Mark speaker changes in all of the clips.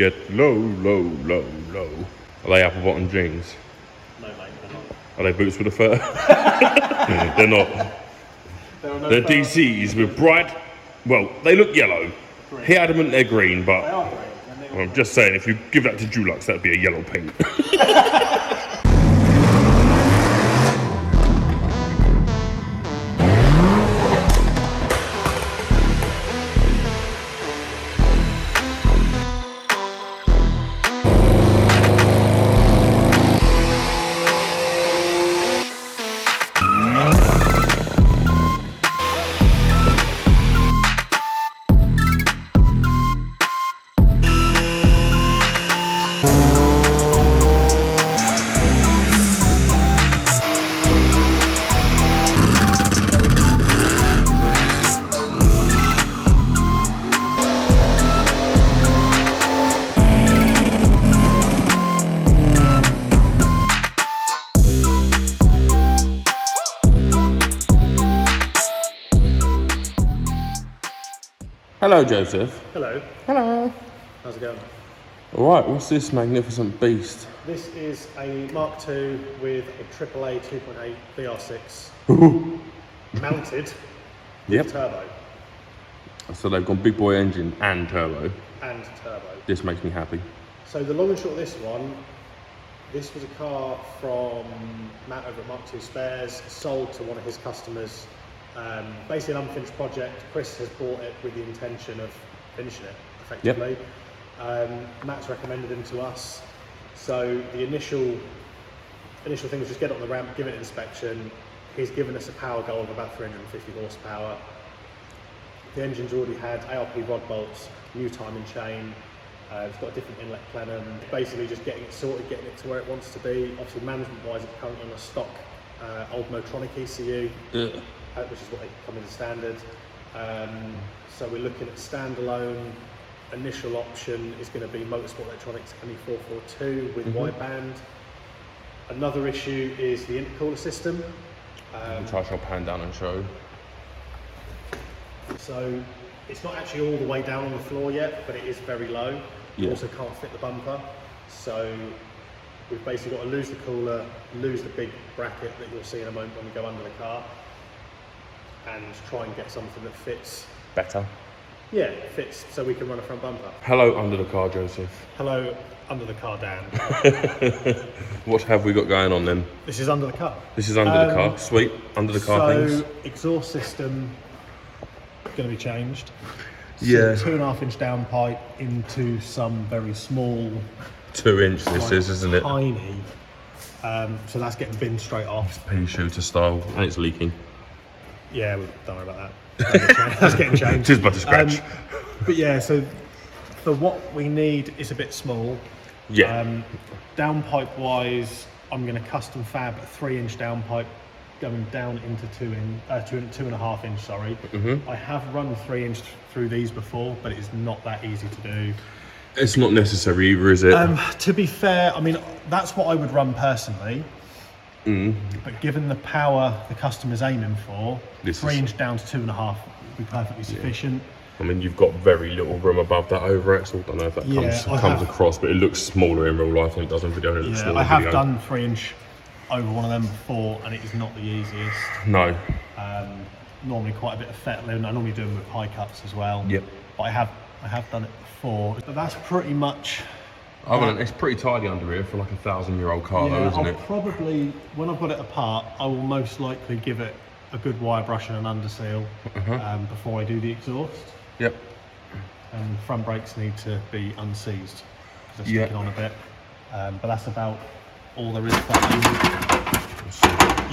Speaker 1: get low, low, low, low. Are they apple bottom jeans?
Speaker 2: No, mate, they're not.
Speaker 1: Are they boots with a fur? They're not. They're DCs with bright, well, they look yellow.
Speaker 2: Green.
Speaker 1: He adamant they're green, but
Speaker 2: They are green. And they
Speaker 1: I'm just saying, if you give that to Dulux, that'd be a yellow paint. Hello, Joseph.
Speaker 2: Hello.
Speaker 1: Hello.
Speaker 2: How's it going?
Speaker 1: All right, what's this magnificent beast?
Speaker 2: This is a Mark II with a AAA 2.8 VR6 mounted with turbo.
Speaker 1: So they've gone big boy engine and turbo.
Speaker 2: And turbo.
Speaker 1: This makes me happy.
Speaker 2: So the long and short of this one, this was a car from Matt over at Mark II Spares, sold to one of his customers. Basically an unfinished project. Chris has bought it with the intention of finishing it effectively. Matt's recommended him to us. So the initial thing was just get it on the ramp, give it an inspection. He's given us a power goal of about 350 horsepower. The engine's already had ARP rod bolts, new timing chain. It's got a different inlet plenum. Basically just getting it sorted, getting it to where it wants to be. Obviously management wise it's currently on a stock old Motronic ECU. Which is what they come in standard. So we're looking at standalone. Initial option is going to be Motorsport Electronics ME442 with wideband. Another issue is the intercooler system.
Speaker 1: Which I shall pan down and show.
Speaker 2: So it's not actually all the way down on the floor yet, but it is very low. You also can't fit the bumper. So we've basically got to lose the cooler, lose the big bracket that you'll see in a moment when we go under the car, and try and get something that fits.
Speaker 1: Better.
Speaker 2: Yeah, fits so we can run a front bumper.
Speaker 1: Hello, under the car, Joseph.
Speaker 2: Hello, under the car, Dan.
Speaker 1: What have we got going on then?
Speaker 2: This is under the car.
Speaker 1: This is under the car. Sweet, under the car things.
Speaker 2: So, exhaust system going to be changed.
Speaker 1: Yeah.
Speaker 2: 2.5 inch downpipe into some very small.
Speaker 1: 2 inch this is, isn't it?
Speaker 2: Tiny. So that's getting binned straight off.
Speaker 1: Pea shooter style, and it's leaking.
Speaker 2: Yeah, don't worry about that. That's getting changed.
Speaker 1: It is but a scratch.
Speaker 2: But yeah, so for what we need, it's a bit small.
Speaker 1: Yeah.
Speaker 2: Downpipe wise, I'm going to custom fab a 3 inch downpipe going down into 2.5 inch. Sorry. I have run 3 inch through these before, but it's not that easy to do.
Speaker 1: It's not necessary either, is it?
Speaker 2: To be fair, I mean that's what I would run personally. But given the power the customer's aiming for, 3 inch down to 2.5 would be perfectly sufficient.
Speaker 1: I mean, you've got very little room above that over axle. I don't know if that comes across, but it looks smaller in real life than it does in video. It looks smaller
Speaker 2: I have
Speaker 1: video.
Speaker 2: done 3 inch over one of them before, and it is not the easiest.
Speaker 1: No.
Speaker 2: Normally quite a bit of fettling. I normally do them with high cuts as well.
Speaker 1: Yep.
Speaker 2: But I have done it before. But that's pretty much.
Speaker 1: It's pretty tidy under here for like a 1,000-year-old car, though, isn't it?
Speaker 2: Probably, when I've got it apart, I will most likely give it a good wire brush and an under seal before I do the exhaust.
Speaker 1: Yep.
Speaker 2: And front brakes need to be unseized because they're sticking on a bit. But that's about all there is for that.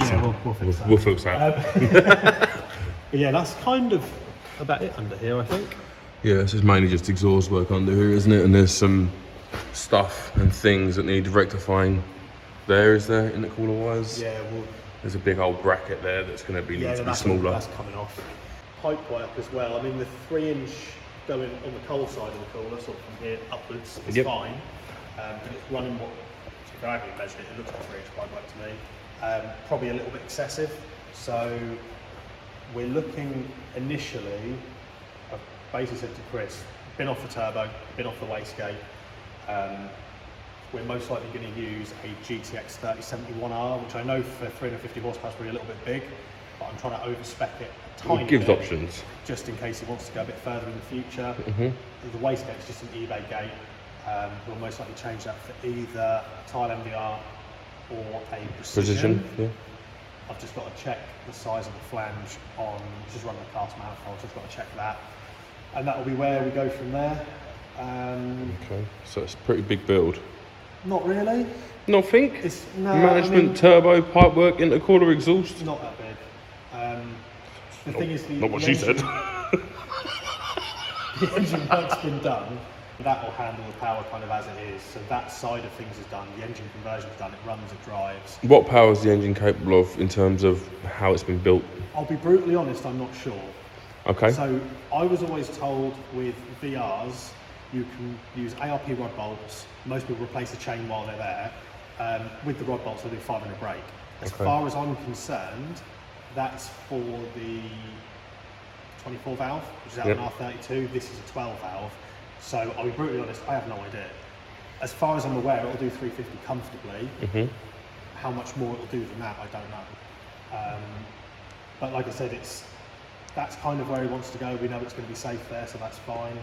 Speaker 2: Yeah, we'll fix that.
Speaker 1: We'll fix that.
Speaker 2: But yeah, that's kind of about it under here, I think.
Speaker 1: Yeah, this is mainly just exhaust work under here, isn't it? And there's some stuff and things that need rectifying. There, is there, in the cooler wires?
Speaker 2: Yeah,
Speaker 1: there's a big old bracket there that's going to need to be smaller.
Speaker 2: That's coming off. Pipe work as well. I mean, the 3 inch going on the cold side of the cooler, sort of from here upwards, is fine. But it's running what, if I haven't measured it, it looks like 3 inch pipe work to me. Probably a little bit excessive. So we're looking initially, I've basically said to Chris, bin off the turbo, bin off the wastegate, We're most likely going to use a GTX 3071R, which I know for 350 horsepower is probably a little bit big, but I'm trying to overspec it a tiny
Speaker 1: It gives
Speaker 2: bit,
Speaker 1: options.
Speaker 2: just in case he wants to go a bit further in the future. The wastegate is just an eBay gate. We'll most likely change that for either tile MVR or a precision.
Speaker 1: Yeah.
Speaker 2: I've just got to check the size of the flange on, just running the cast manifold, so I've got to check that. And that will be where we go from there.
Speaker 1: Okay, so it's a pretty big build.
Speaker 2: Not really.
Speaker 1: Nothing?
Speaker 2: No,
Speaker 1: Management, turbo, pipework, intercooler, exhaust?
Speaker 2: Not that big. The thing is,
Speaker 1: Not what she said.
Speaker 2: The engine work's been done. That will handle the power kind of as it is. So that side of things is done. The engine conversion's done. It runs, it drives.
Speaker 1: What power is the engine capable of in terms of how it's been built?
Speaker 2: I'll be brutally honest, I'm not sure.
Speaker 1: Okay.
Speaker 2: So I was always told with VRs, you can use ARP rod bolts. Most people replace the chain while they're there. With the rod bolts, they do 500 brake. As far as I'm concerned, that's for the 24 valve, which is out an R32. This is a 12 valve. So I'll be brutally honest, I have no idea. As far as I'm aware, it'll do 350 comfortably. How much more it'll do than that, I don't know. But like I said, that's kind of where he wants to go. We know it's going to be safe there, so that's fine.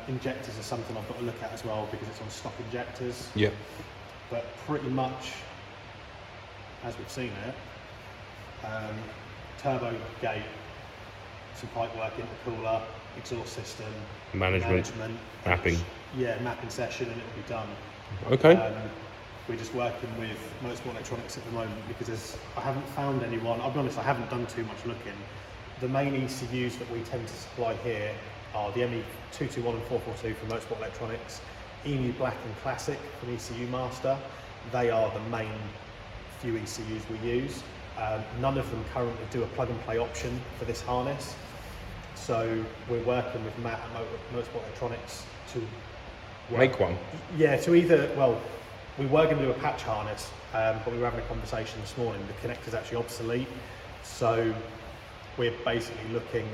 Speaker 2: Injectors are something I've got to look at as well because it's on stock injectors.
Speaker 1: Yeah.
Speaker 2: But pretty much, as we've seen it, turbo gate, some pipe work, intercooler, exhaust system,
Speaker 1: management mapping.
Speaker 2: Mapping session, and it'll be done.
Speaker 1: Okay.
Speaker 2: We're just working with Motorsport Electronics at the moment because I haven't found anyone. I'll be honest, I haven't done too much looking. The main ECUs that we tend to supply here are the ME221 and 442 from Motorsport Electronics, EMU Black and Classic from ECU Master. They are the main few ECUs we use. None of them currently do a plug and play option for this harness. So we're working with Matt at Motorsport Electronics to
Speaker 1: make one.
Speaker 2: Yeah, to either, well, we were going to do a patch harness, but we were having a conversation this morning. The connector's actually obsolete. So we're basically looking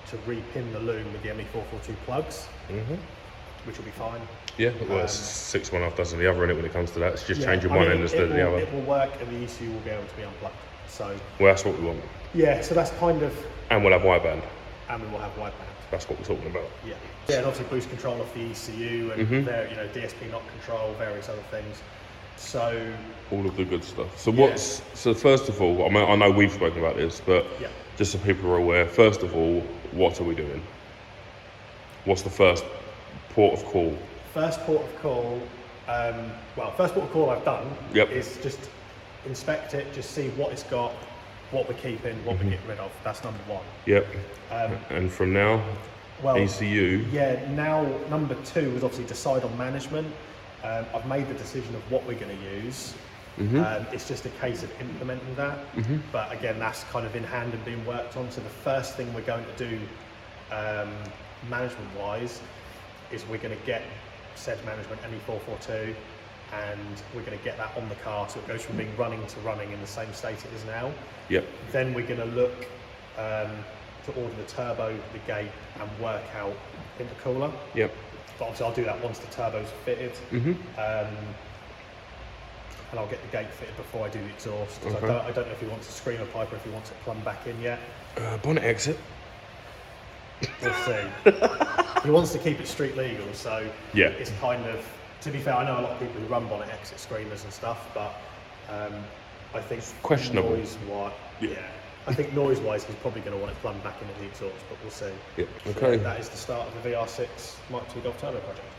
Speaker 2: to repin the loom with the ME442 plugs, which will be fine.
Speaker 1: Yeah, well, it's 6 one half dozen the other in it when it comes to that. It's just changing one end instead of the other.
Speaker 2: It will work and the ECU will be able to be unplugged. So,
Speaker 1: well, that's what we want.
Speaker 2: Yeah, so that's kind of...
Speaker 1: And we'll have wideband.
Speaker 2: And we will have wideband.
Speaker 1: That's what we're talking about.
Speaker 2: Yeah, and obviously boost control off the ECU and DSP knock control, various other things. So
Speaker 1: all of the good stuff. So so first of all, I know we've spoken about this, but just so people are aware, first of all, what are we doing? What's the first port of call?
Speaker 2: First port of call, first port of call I've done is just inspect it, just see what it's got, what we're keeping, what we're getting rid of. That's number one.
Speaker 1: Yep. And from now, ECU.
Speaker 2: Yeah, now number two was obviously decide on management. I've made the decision of what we're going to use. It's just a case of implementing that. But again, that's kind of in hand and being worked on. So the first thing we're going to do management-wise is we're going to get said management ME442 and we're going to get that on the car so it goes from being running to running in the same state it is now.
Speaker 1: Yep.
Speaker 2: Then we're going to look to order the turbo, the gate and work out intercooler.
Speaker 1: Yep.
Speaker 2: But obviously I'll do that once the turbo's fitted. And I'll get the gate fitted before I do the exhaust. So I don't know if he wants a screamer pipe or if he wants it plumbed back in yet.
Speaker 1: Bonnet exit.
Speaker 2: We'll see. He wants to keep it street legal, so it's kind of, to be fair, I know a lot of people who run bonnet exit screamers and stuff, but I think
Speaker 1: questionable.
Speaker 2: Noise-wise, I think noise-wise he's probably going to want it plumbed back into the exhaust, but we'll see.
Speaker 1: Okay.
Speaker 2: So that is the start of the VR6 Mark II Golf Turbo project.